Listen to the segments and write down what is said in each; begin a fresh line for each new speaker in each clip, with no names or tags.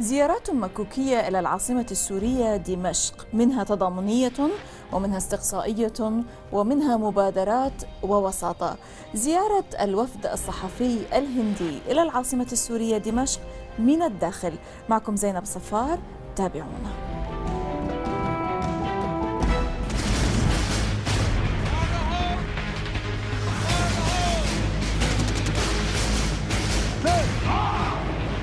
زيارات مكوكية إلى العاصمة السورية دمشق، منها تضامنية ومنها استقصائية ومنها مبادرات ووساطة. زيارة الوفد الصحفي الهندي إلى العاصمة السورية دمشق من الداخل. معكم زينب صفار، تابعونا.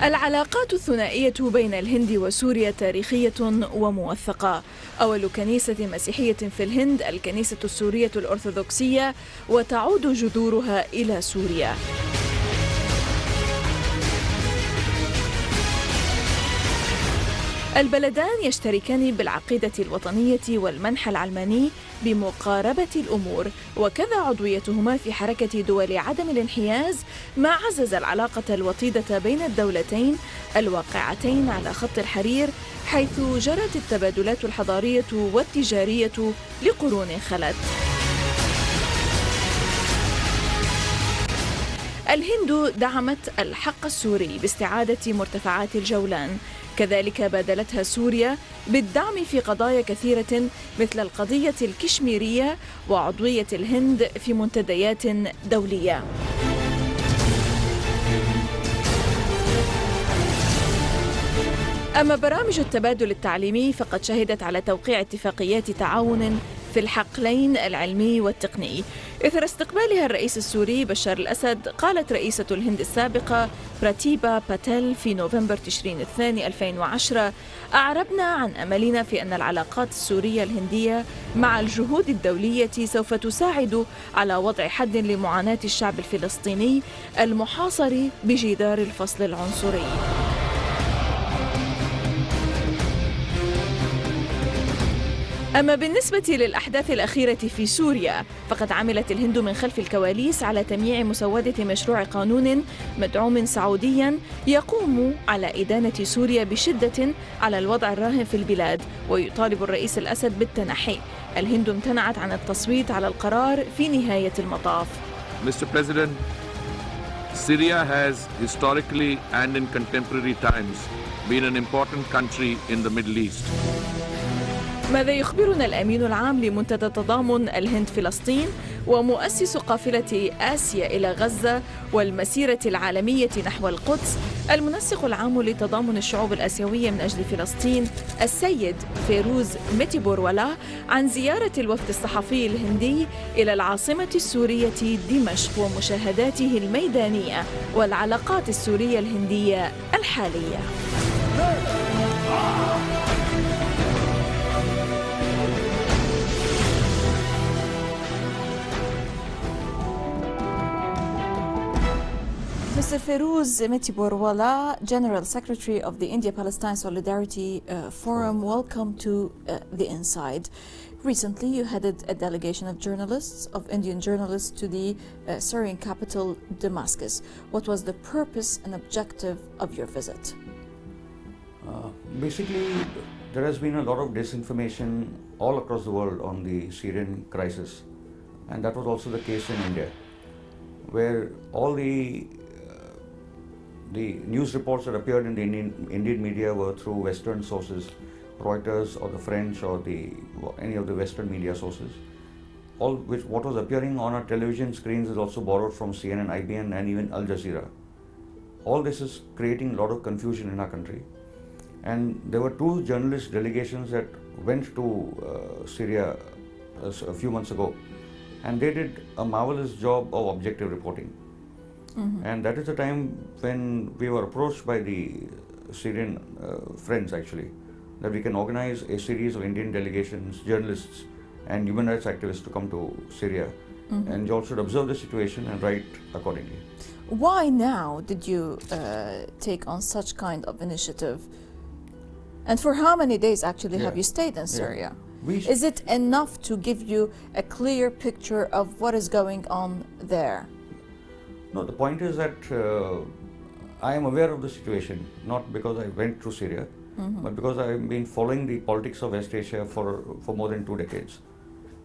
العلاقات الثنائية بين الهند وسوريا تاريخية وموثقة. أول كنيسة مسيحية في الهند الكنيسة السورية الأرثوذكسية، وتعود جذورها إلى سوريا. البلدان يشتركان بالعقيدة الوطنية والمنح العلماني بمقاربة الأمور، وكذا عضويتهما في حركة دول عدم الانحياز، ما عزز العلاقة الوطيدة بين الدولتين الواقعتين على خط الحرير، حيث جرت التبادلات الحضارية والتجارية لقرون خلت. الهند دعمت الحق السوري باستعادة مرتفعات الجولان، كذلك بادلتها سوريا بالدعم في قضايا كثيرة مثل القضية الكشميرية وعضوية الهند في منتديات دولية. أما برامج التبادل التعليمي فقد شهدت على توقيع اتفاقيات تعاون في الحقلين العلمي والتقني. إثر استقبالها الرئيس السوري بشار الأسد، قالت رئيسة الهند السابقة براتيبا باتيل في نوفمبر تشرين الثاني 2010: أعربنا عن أملنا في أن العلاقات السورية الهندية مع الجهود الدولية سوف تساعد على وضع حد لمعاناة الشعب الفلسطيني المحاصر بجدار الفصل العنصري. أما بالنسبة للأحداث الأخيرة في سوريا، فقد عملت الهند من خلف الكواليس على تمييع مسودة مشروع قانون مدعوم سعوديا يقوم على إدانة سوريا بشدة على الوضع الراهن في البلاد، ويطالب الرئيس الأسد بالتنحي. الهند امتنعت عن التصويت على القرار في نهاية المطاف.
Mr. President, Syria has historically and in contemporary times been an important country in the Middle East.
ماذا يخبرنا الامين العام لمنتدى تضامن الهند فلسطين ومؤسس قافلة آسيا إلى غزة والمسيرة العالمية نحو القدس، المنسق العام لتضامن الشعوب الآسيوية من أجل فلسطين السيد فيروز ميتي والا، عن زيارة الوفد الصحفي الهندي إلى العاصمة السورية دمشق ومشاهداته الميدانية والعلاقات السورية الهندية الحالية. Mr. Fairouz Meti Borwala, General Secretary of the India-Palestine Solidarity Forum, welcome to The Inside. Recently, you headed a delegation of journalists, of Indian journalists, to the Syrian capital, Damascus. What was the purpose and objective of your visit?
Basically, there has been a lot of disinformation all across the world on the Syrian crisis. And that was also the case in India, where all the news reports that appeared in the Indian media were through Western sources, Reuters or the French or any of the Western media sources. What was appearing on our television screens is also borrowed from CNN, IBN and even Al Jazeera. All this is creating a lot of confusion in our country. And there were two journalist delegations that went to Syria a few months ago, and they did a marvelous job of objective reporting. Mm-hmm. And that is the time when we were approached by the Syrian friends actually, that we can organize a series of Indian delegations, journalists and human rights activists to come to Syria. Mm-hmm. And you all should observe the situation and write accordingly.
Why now did you take on such kind of initiative? And for how many days actually have you stayed in Syria? Is it enough to give you a clear picture of what is going on there?
No, the point is that I am aware of the situation, not because I went to Syria, mm-hmm. but because I have been following the politics of West Asia for more than 2 decades.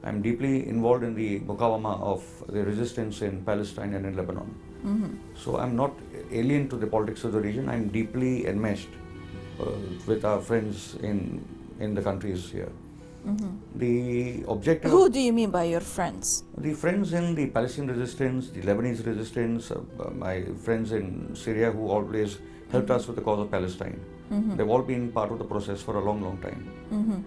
I am deeply involved in the mukawama of the resistance in Palestine and in Lebanon. Mm-hmm. So I am not alien to the politics of the region, I am deeply enmeshed with our friends in the countries here. The objective.
Who do you mean by your friends?
The friends in the Palestinian resistance, the Lebanese resistance, my friends in Syria who always helped us with the cause of Palestine. They've all been part of the process for a long, long time.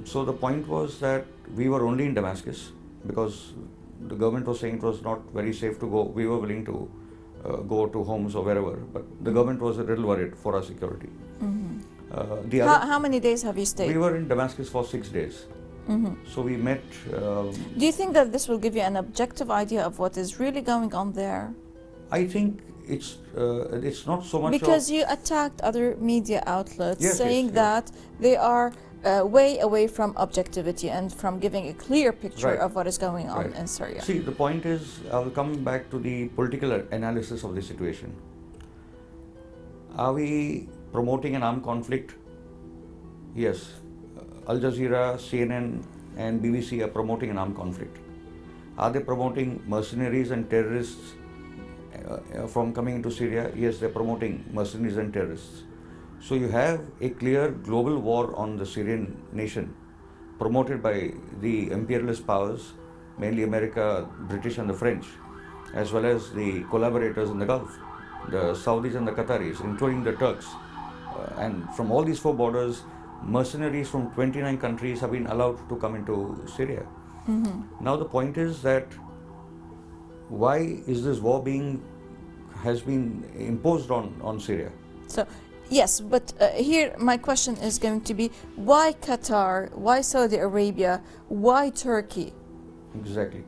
So the point was that we were only in Damascus because the government was saying it was not very safe to go. We were willing to go to homes or wherever, but the government was a little worried for our security.
How many days have you stayed?
We were in Damascus for 6 days. So we met.
Do you think that this will give you an objective idea of what is really going on there?
I think it's not so much
because you attacked other media outlets,
yes,
saying
yes,
that they are way away from objectivity and from giving a clear picture of what is going on in Syria.
See, the point is, I will come back to the political analysis of the situation. Are we promoting an armed conflict? Yes. Al Jazeera, CNN and BBC are promoting an armed conflict. Are they promoting mercenaries and terrorists from coming into Syria? Yes, they're promoting mercenaries and terrorists. So you have a clear global war on the Syrian nation promoted by the imperialist powers, mainly America, British and the French, as well as the collaborators in the Gulf, the Saudis and the Qataris, including the Turks. And from all these four borders, mercenaries from 29 countries have been allowed to come into Syria. Now the point is that why is this war has been imposed on Syria?
So, yes, but here my question is going to be, why Qatar, why Saudi Arabia, why Turkey?
Exactly.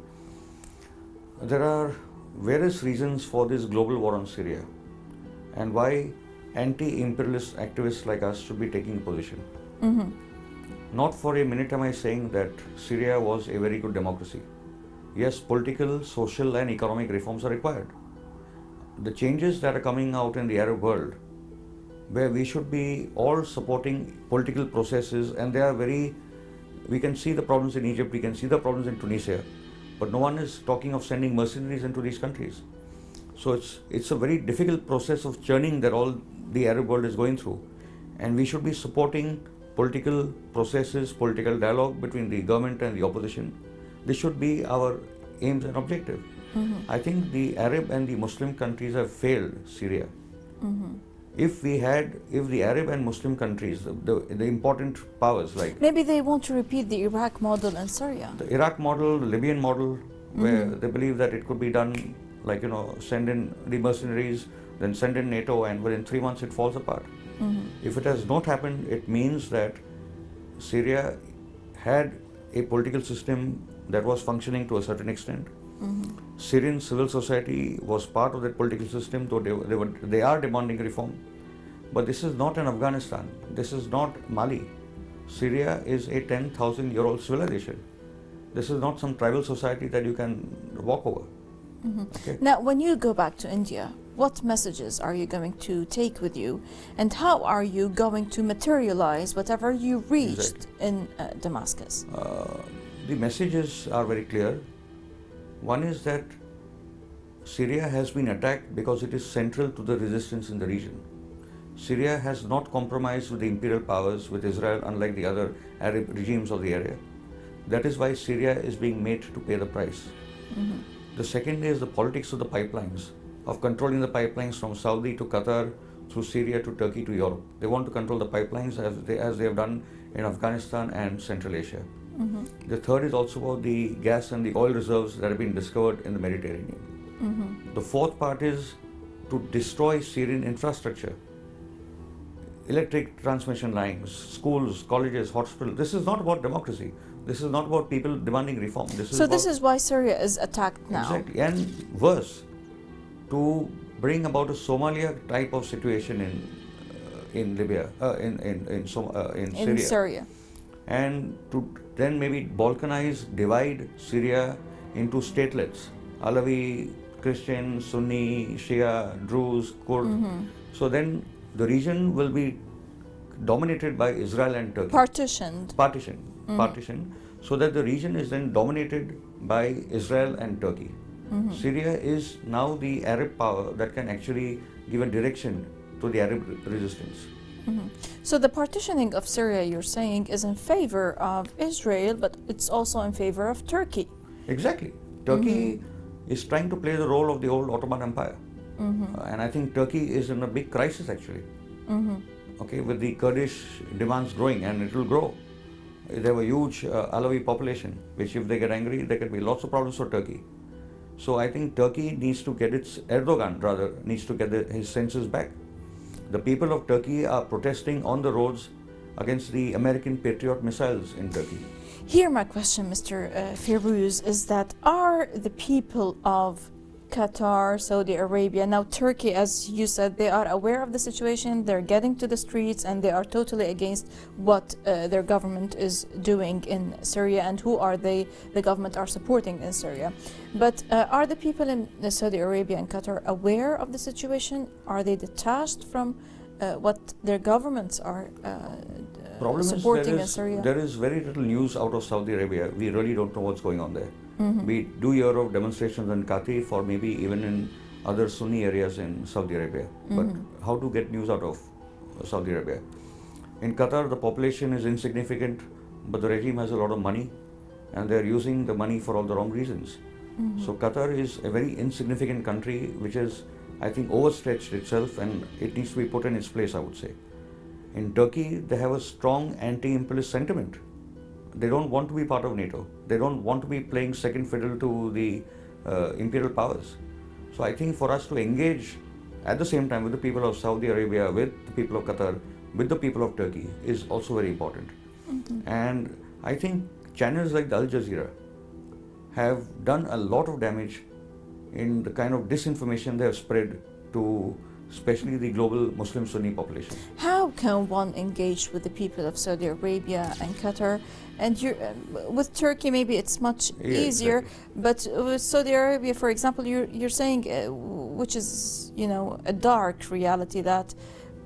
There are various reasons for this global war on Syria and why anti-imperialist activists like us should be taking position. Not for a minute am I saying that Syria was a very good democracy. Yes, political, social and economic reforms are required. The changes that are coming out in the Arab world, where we should be all supporting political processes, and they are we can see the problems in Egypt, we can see the problems in Tunisia, but no one is talking of sending mercenaries into these countries. So it's a very difficult process of churning that all the Arab world is going through, and we should be supporting political processes, political dialogue between the government and the opposition. This should be our aims and objective. I think the Arab and the Muslim countries have failed Syria. If the Arab and Muslim countries, the important powers like...
Maybe they want to repeat the Iraq model in Syria.
The Iraq model, the Libyan model, where they believe that it could be done, like, send in the mercenaries, then send in NATO, and within 3 months it falls apart. If it has not happened, it means that Syria had a political system that was functioning to a certain extent. Syrian civil society was part of that political system, though they are demanding reform. But this is not an Afghanistan. This is not Mali. Syria is a 10,000-year-old civilization. This is not some tribal society that you can walk over. Okay?
Now, when you go back to India, what messages are you going to take with you, and how are you going to materialize whatever you reached in Damascus?
The messages are very clear. One is that Syria has been attacked because it is central to the resistance in the region. Syria has not compromised with the imperial powers, with Israel, unlike the other Arab regimes of the area. That is why Syria is being made to pay the price. The second is the politics of the pipelines, of controlling the pipelines from Saudi to Qatar, through Syria to Turkey to Europe. They want to control the pipelines as they have done in Afghanistan and Central Asia. The third is also about the gas and the oil reserves that have been discovered in the Mediterranean. The fourth part is to destroy Syrian infrastructure. Electric transmission lines, schools, colleges, hospitals. This is not about democracy. This is not about people demanding reform.
This is why Syria is attacked now.
Exactly. And worse, to bring about a Somalia type of situation in Libya, in Syria. And to then maybe balkanize, divide Syria into statelets, Alawi, Christian, Sunni, Shia, Druze, Kurd. So then the region will be dominated by Israel and Turkey.
Partitioned,
so that the region is then dominated by Israel and Turkey. Syria is now the Arab power that can actually give a direction to the Arab resistance.
So the partitioning of Syria, you're saying, is in favor of Israel, but it's also in favor of Turkey.
Exactly. Turkey is trying to play the role of the old Ottoman Empire. And I think Turkey is in a big crisis actually. Okay, with the Kurdish demands growing, and it will grow. They have a huge Alawi population, which if they get angry, there can be lots of problems for Turkey. So I think Turkey needs to get Erdogan rather, needs to get his senses back. The people of Turkey are protesting on the roads against the American Patriot missiles in Turkey.
Here my question, Mr. Fairouz, is that are the people of Qatar, Saudi Arabia, now Turkey, as you said, they are aware of the situation, they're getting to the streets, and they are totally against what their government is doing in Syria, and who are they, the government are supporting in Syria. But are the people in Saudi Arabia and Qatar aware of the situation? Are they detached from what their governments are supporting in Syria?
There is very little news out of Saudi Arabia. We really don't know what's going on there. We do hear of demonstrations in Qatif or maybe even in other Sunni areas in Saudi Arabia. But how to get news out of Saudi Arabia? In Qatar, the population is insignificant, but the regime has a lot of money, and they're using the money for all the wrong reasons. So Qatar is a very insignificant country which is, I think, overstretched itself, and it needs to be put in its place, I would say. In Turkey, they have a strong anti-imperialist sentiment. They don't want to be part of NATO. They don't want to be playing second fiddle to the imperial powers. So I think for us to engage at the same time with the people of Saudi Arabia, with the people of Qatar, with the people of Turkey is also very important. And I think channels like the Al Jazeera have done a lot of damage in the kind of disinformation they have spread to especially the global Muslim Sunni population.
How can one engage with the people of Saudi Arabia and Qatar? And with Turkey, maybe it's much easier,
exactly.
But with Saudi Arabia, for example, you're saying, which is, you know, a dark reality, that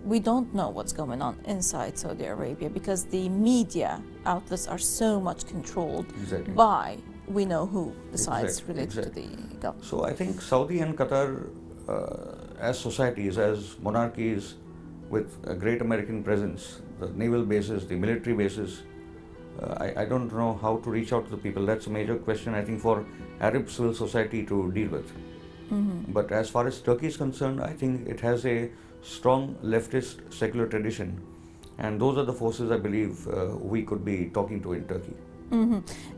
we don't know what's going on inside Saudi Arabia because the media outlets are so much controlled by we know who, the sides related to the government.
So I think Saudi and Qatar, as societies, as monarchies with a great American presence, the naval bases, the military bases, I don't know how to reach out to the people. That's a major question, I think, for Arab civil society to deal with. But as far as Turkey is concerned, I think it has a strong leftist secular tradition, and those are the forces I believe we could be talking to in Turkey.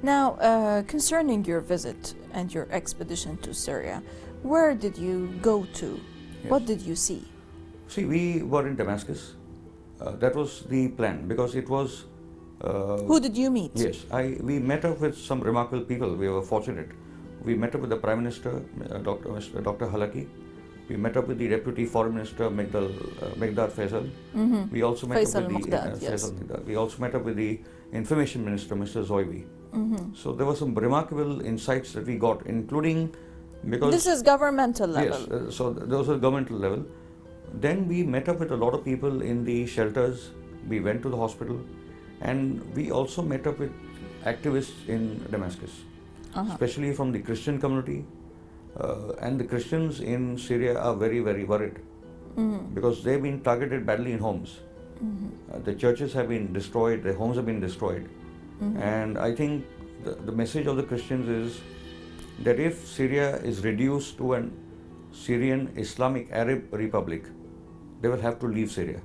Now, concerning your visit and your expedition to Syria, where did you go to? What did you see?
See, we were in Damascus. That was the plan, because it was...
Who did you meet?
Yes, we met up with some remarkable people. We were fortunate. We met up with the Prime Minister, Dr. Halaki. We met up with the Deputy Foreign Minister, Meghdad Faisal. We also met up with the We also met up with the Information Minister, Mr. Zoibi. So there were some remarkable insights that we got, including because
this is governmental level.
Yes, so those are governmental level. Then we met up with a lot of people in the shelters. We went to the hospital, and we also met up with activists in Damascus, especially from the Christian community. And the Christians in Syria are very, very worried because they've been targeted badly in homes. The churches have been destroyed, their homes have been destroyed. And I think the message of the Christians is that if Syria is reduced to an Syrian Islamic Arab Republic, they will have to leave Syria.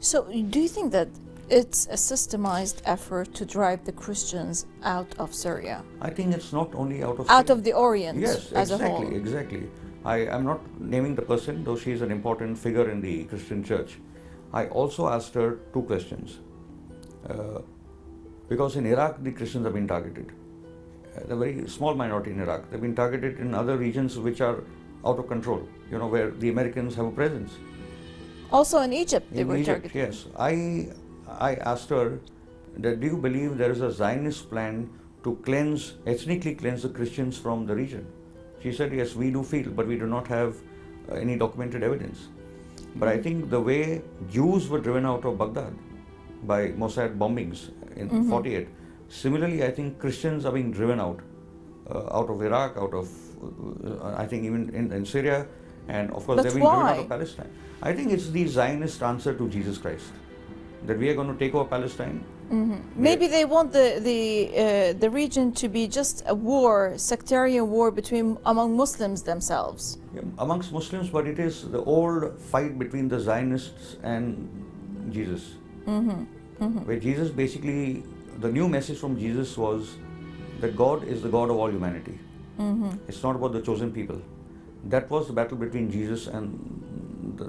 So do you think that it's a systemized effort to drive the Christians out of Syria?
I think it's not only out of
Syria. Of the Orient,
yes,
as a whole.
Exactly. I'm not naming the person, though she is an important figure in the Christian church. I also asked her two questions. Because in Iraq, the Christians have been targeted. The very small minority in Iraq. They've been targeted in other regions which are out of control, you know, where the Americans have a presence.
Also in Egypt, they were targeted.
Yes. I asked her that, do you believe there is a Zionist plan to ethnically cleanse the Christians from the region? She said, yes, we do feel, but we do not have any documented evidence. But I think the way Jews were driven out of Baghdad by Mossad bombings in 48, similarly, I think Christians are being driven out of Iraq, out of, I think even in Syria, and of course they're being driven out of Palestine. I think it's the Zionist answer to Jesus Christ. that we are going to take over Palestine.
Maybe they want the region to be just a war, sectarian war among Muslims themselves.
Yeah, amongst Muslims, but it is the old fight between the Zionists and Jesus. Where Jesus basically, the new message from Jesus was that God is the God of all humanity. It's not about the chosen people. That was the battle between Jesus and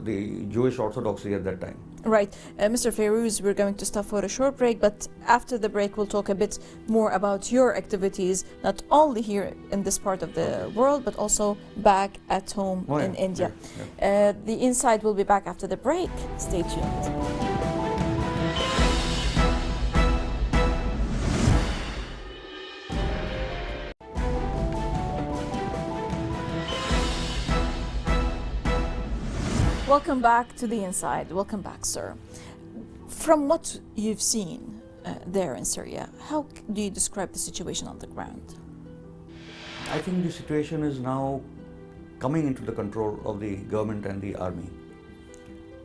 the Jewish orthodoxy at that time.
Right. Mr. Fayrouz, we're going to stop for a short break, but after the break we'll talk a bit more about your activities, not only here in this part of the world, but also back at home in India. The Inside will be back after the break. Stay tuned. Welcome back to The Inside. Welcome back, sir. From what you've seen there in Syria, how do you describe the situation on the ground?
I think the situation is now coming into the control of the government and the army.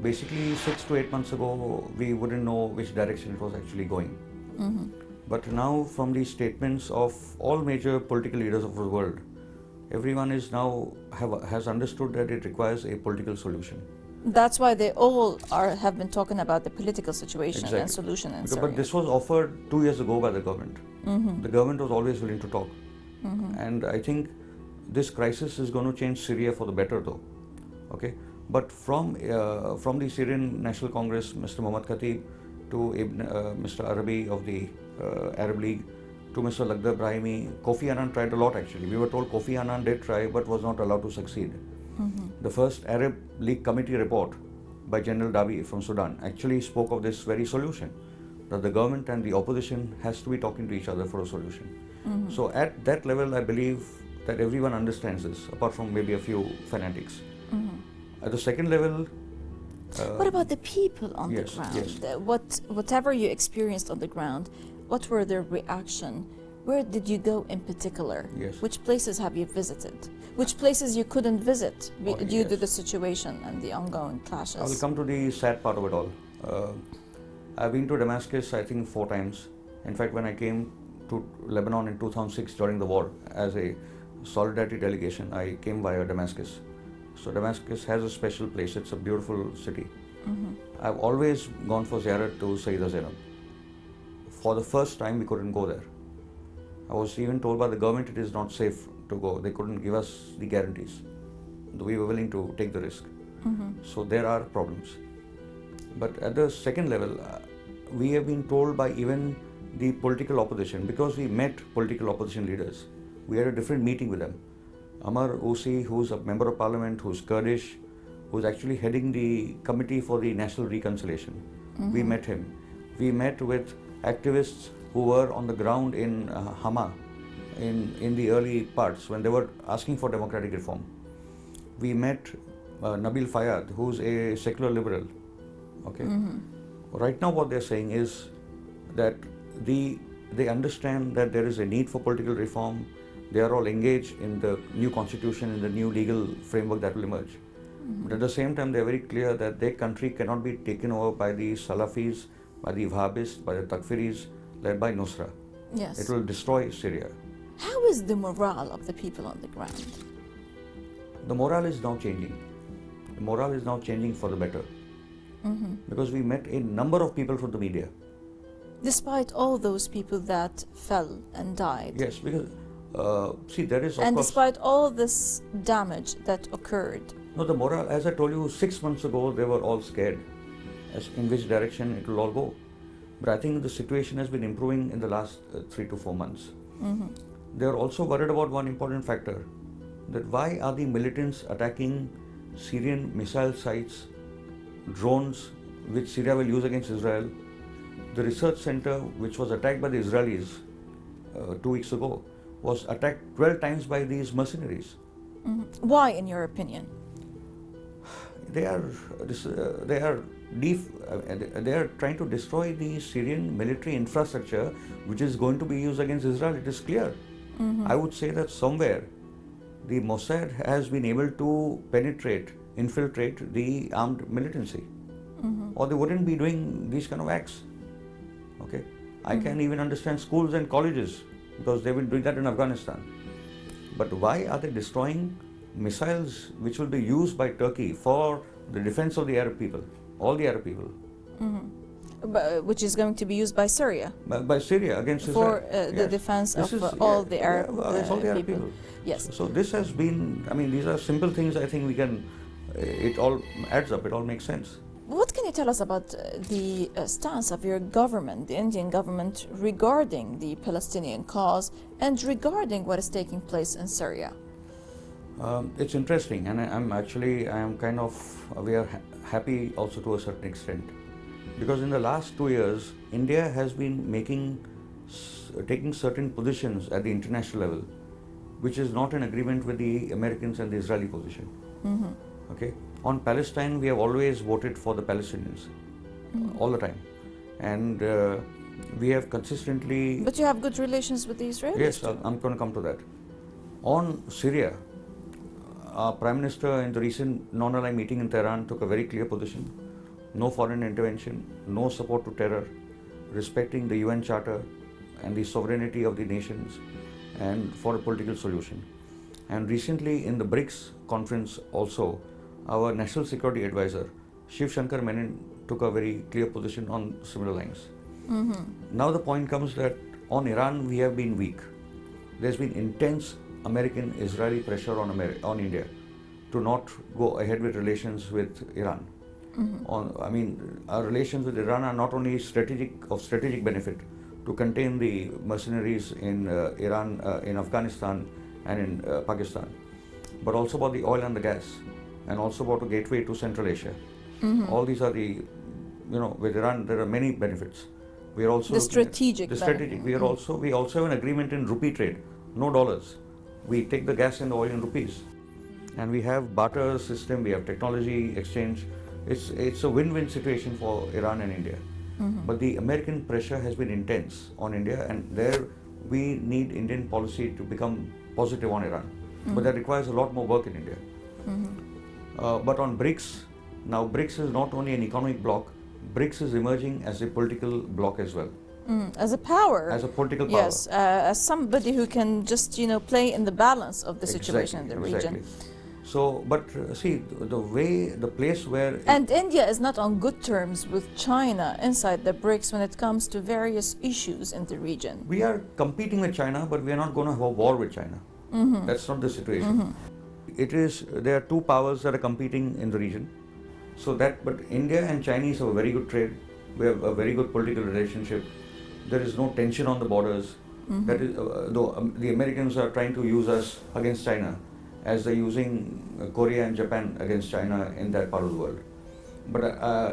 Basically, 6 to 8 months ago, we wouldn't know which direction it was actually going. But now, from the statements of all major political leaders of the world, everyone is now has understood that it requires a political solution.
That's why they all have been talking about the political situation and solution in Syria.
But this was offered 2 years ago by the government. The government was always willing to talk. And I think this crisis is going to change Syria for the better, though. Okay, but from the Syrian National Congress, Mr. Mohammad Khatib, to Mr. Arabi of the Arab League, to Mr. Lakhdar Brahimi, Kofi Annan tried a lot actually. We were told Kofi Annan did try but was not allowed to succeed. The first Arab League committee report by General Dabi from Sudan actually spoke of this very solution, that the government and the opposition has to be talking to each other for a solution. So at that level, I believe that everyone understands this, apart from maybe a few fanatics. At the second level,
what about the people on the ground? Whatever you experienced on the ground, what were their reaction? Where did you go in particular? Which places have you visited? Which places you couldn't visit due to the situation and the ongoing clashes?
I will come to the sad part of it all. I've been to Damascus, I think 4 times. In fact, when I came to Lebanon in 2006 during the war as a solidarity delegation, I came via Damascus. So Damascus has a special place. It's a beautiful city. I've always gone for Ziyarah to Sayyidah Zainab. For the first time, we couldn't go there. I was even told by the government it is not safe to go. They couldn't give us the guarantees. We were willing to take the risk. So there are problems. But at the second level, we have been told by even the political opposition, because we met political opposition leaders. We had a different meeting with them. Amar Osi, who's a member of parliament, who's Kurdish, who's actually heading the committee for the national reconciliation. We met him. We met with activists who were on the ground in Hama in the early parts when they were asking for democratic reform. We met Nabil Fayad, who's a secular liberal. Okay. Right now what they're saying is that they understand that there is a need for political reform. They are all engaged in the new constitution, in the new legal framework that will emerge. But at the same time, they're very clear that their country cannot be taken over by the Salafis, by the Wahhabists, by the Takfiris, led by Nusra. It will destroy Syria.
How is the morale of the people on the ground?
The morale is now changing. The morale is now changing for the better. Because we met a number of people from the media.
Despite all those people that fell and died?
Yes, because see, there is, of
and
course,
despite all this damage that occurred?
No, the morale, as I told you, 6 months ago, they were all scared as in which direction it will all go. But I think the situation has been improving in the last 3 to 4 months. They are also worried about one important factor, that why are the militants attacking Syrian missile sites, drones, which Syria will use against Israel. The research center, which was attacked by the Israelis 2 weeks ago, was attacked 12 times by these mercenaries.
Why, in your opinion?
They are trying to destroy the Syrian military infrastructure, which is going to be used against Israel. It is clear. I would say that somewhere the Mossad has been able to infiltrate the armed militancy. or they wouldn't be doing these kind of acts. Okay, I can even understand schools and colleges because they've been doing that in Afghanistan. But why are they destroying missiles which will be used by Turkey for the defense of the Arab people, all the Arab people?
Which is going to be used by Syria?
By Syria against
for
Israel.
the defense of all the Arab
all the Arab people.
Yes.
So this has been, I mean, these are simple things. I think we can, it all adds up, it all makes sense.
What can you tell us about the stance of your government, the Indian government, regarding the Palestinian cause and regarding what is taking place in Syria?
It's interesting, and we are happy also to a certain extent. Because in the last 2 years, India has been taking certain positions at the international level, which is not in agreement with the Americans and the Israeli position. Okay, on Palestine, we have always voted for the Palestinians, all the time, and we have consistently.
But you have good relations with the Israelis.
Yes, I'm going to come to that. On Syria, our Prime Minister in the recent non-aligned meeting in Tehran took a very clear position. No foreign intervention, no support to terror, respecting the UN Charter and the sovereignty of the nations, and for a political solution. And recently in the BRICS conference also, our National Security Advisor, Shiv Shankar Menon, took a very clear position on similar lines. Now the point comes that on Iran we have been weak. There's been intense American-Israeli pressure on India to not go ahead with relations with Iran. Our relations with Iran are not only of strategic benefit to contain the mercenaries in Iran, in Afghanistan and in Pakistan, but also about the oil and the gas, and also about a gateway to Central Asia. All these are with Iran there are many benefits. We are also
strategic.
We also have an agreement in rupee trade, no dollars. We take the gas and the oil in rupees, and we have barter system. We have technology exchange. It's a win-win situation for Iran and India. But the American pressure has been intense on India, and there we need Indian policy to become positive on Iran. But that requires a lot more work in India. But on BRICS, now BRICS is not only an economic bloc, BRICS is emerging as a political bloc as well.
As a power.
As a political power.
Yes, as somebody who can just, play in the balance of the situation in the region.
So, but see, the place where...
And India is not on good terms with China inside the BRICS when it comes to various issues in the region.
We are competing with China, but we are not going to have a war with China. That's not the situation. There are two powers that are competing in the region. But India and Chinese have a very good trade. We have a very good political relationship. There is no tension on the borders. That is, though the Americans are trying to use us against China, as they're using Korea and Japan against China in that part of the world. But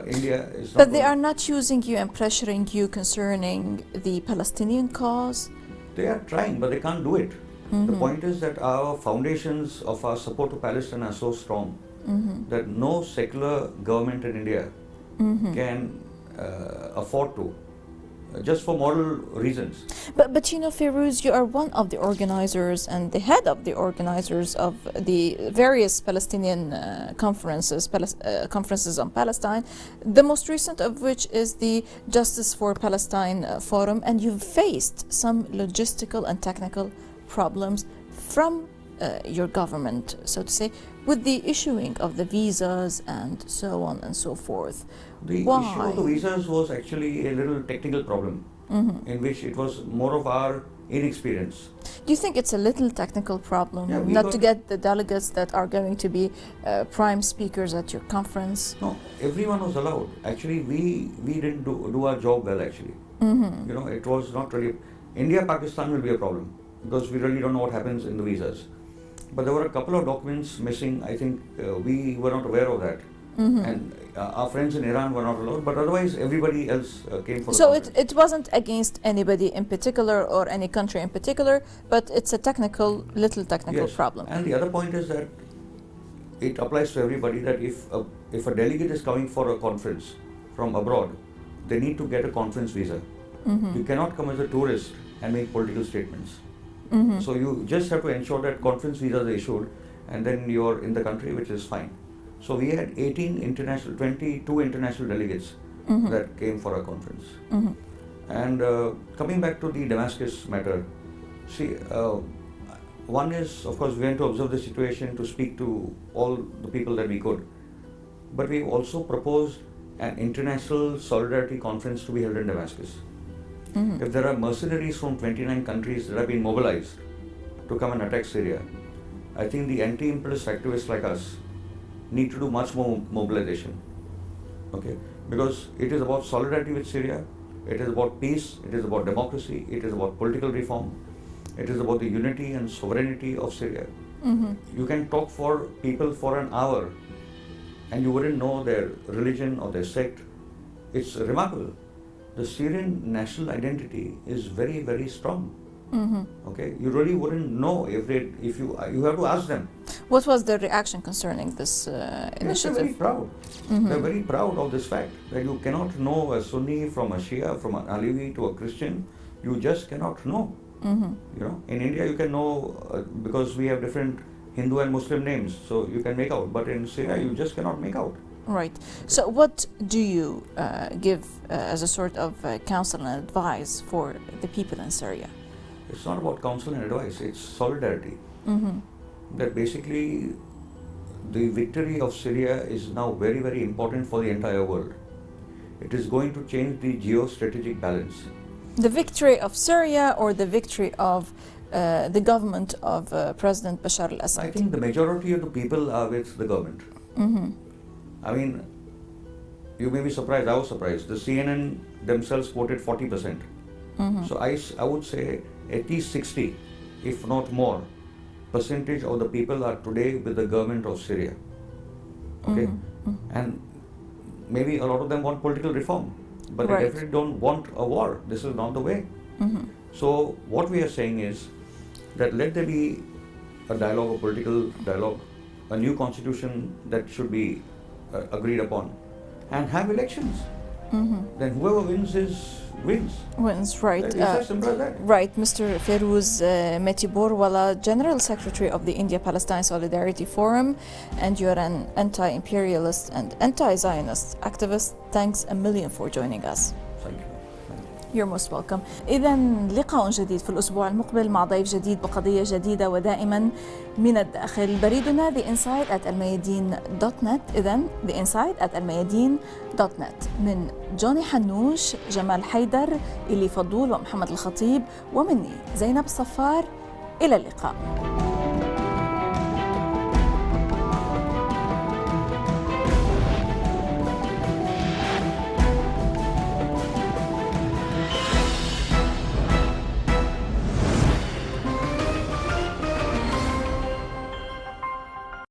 India is not...
But they are not using you and pressuring you concerning the Palestinian cause?
They are trying, but they can't do it. The point is that our foundations of our support to Palestine are so strong that no secular government in India can afford to, just for moral reasons.
But Fairouz, you are one of the organizers and the head of the organizers of the various Palestinian conferences on Palestine, the most recent of which is the Justice for Palestine Forum, and you've faced some logistical and technical problems from your government, so to say, with the issuing of the visas and so on and so forth.
The issue of the visas was actually a little technical problem, in which it was more of our inexperience.
Do you think it's a little technical problem,
yeah,
not to get the delegates that are going to be prime speakers at your conference?
No, everyone was allowed. Actually, we didn't do our job well, actually. It was not really... India-Pakistan will be a problem, because we really don't know what happens in the visas. But there were a couple of documents missing. I think we were not aware of that. And our friends in Iran were not allowed, but otherwise everybody else came for the conference.
So it wasn't against anybody in particular or any country in particular, but it's a little technical problem.
And the other point is that it applies to everybody, that if a delegate is coming for a conference from abroad, they need to get a conference visa. You cannot come as a tourist and make political statements. So you just have to ensure that conference visas are issued, and then you're in the country, which is fine. So we had 22 international delegates that came for our conference. And coming back to the Damascus matter, see, one is, of course, we went to observe the situation, to speak to all the people that we could. But we also proposed an international solidarity conference to be held in Damascus. If there are mercenaries from 29 countries that have been mobilized to come and attack Syria, I think the anti-imperialist activists like us need to do much more mobilization. Okay? Because it is about solidarity with Syria, it is about peace, it is about democracy, it is about political reform, it is about the unity and sovereignty of Syria. You can talk for people for an hour and you wouldn't know their religion or their sect. It's remarkable. The Syrian national identity is very, very strong. Okay, you really wouldn't know if you have to ask them.
What was the reaction concerning this initiative?
Yes, they're very proud. They're very proud of this fact that you cannot know a Sunni from a Shia, from an Alevi to a Christian. You just cannot know. You know, in India you can know because we have different Hindu and Muslim names, so you can make out. But in Syria you just cannot make out.
Right. So what do you give as a sort of counsel and advice for the people in Syria?
It's not about counsel and advice, it's solidarity. That basically the victory of Syria is now very, very important for the entire world. It is going to change the geostrategic balance.
The victory of Syria or the victory of the government of President Bashar al-Assad?
I think the majority of the people are with the government. I mean, you may be surprised, I was surprised. The CNN themselves quoted 40%. So I would say at least 60, if not more, percentage of the people are today with the government of Syria. Okay? And maybe a lot of them want political reform, but they definitely don't want a war. This is not the way. So what we are saying is that let there be a dialogue, a political dialogue, a new constitution that should be agreed upon, and have elections. Then whoever wins wins.
Wins, right.
It's as simple as that.
Right, Mr. Feyrouz Meti Waila, General Secretary of the India-Palestine Solidarity Forum, and you're an anti-imperialist and anti-Zionist activist. Thanks a million for joining us.
Thank you.
You're most welcome. إذا لقاء جديد في الأسبوع المقبل مع ضيف جديد بقضية جديدة ودائما من الداخل. بريدنا theinside@almayadeen.net. إذا theinside@almayadeen.net. من جوني حنوش، جمال حيدر، إلي فضول ومحمد الخطيب، ومني زينب الصفار. إلى اللقاء.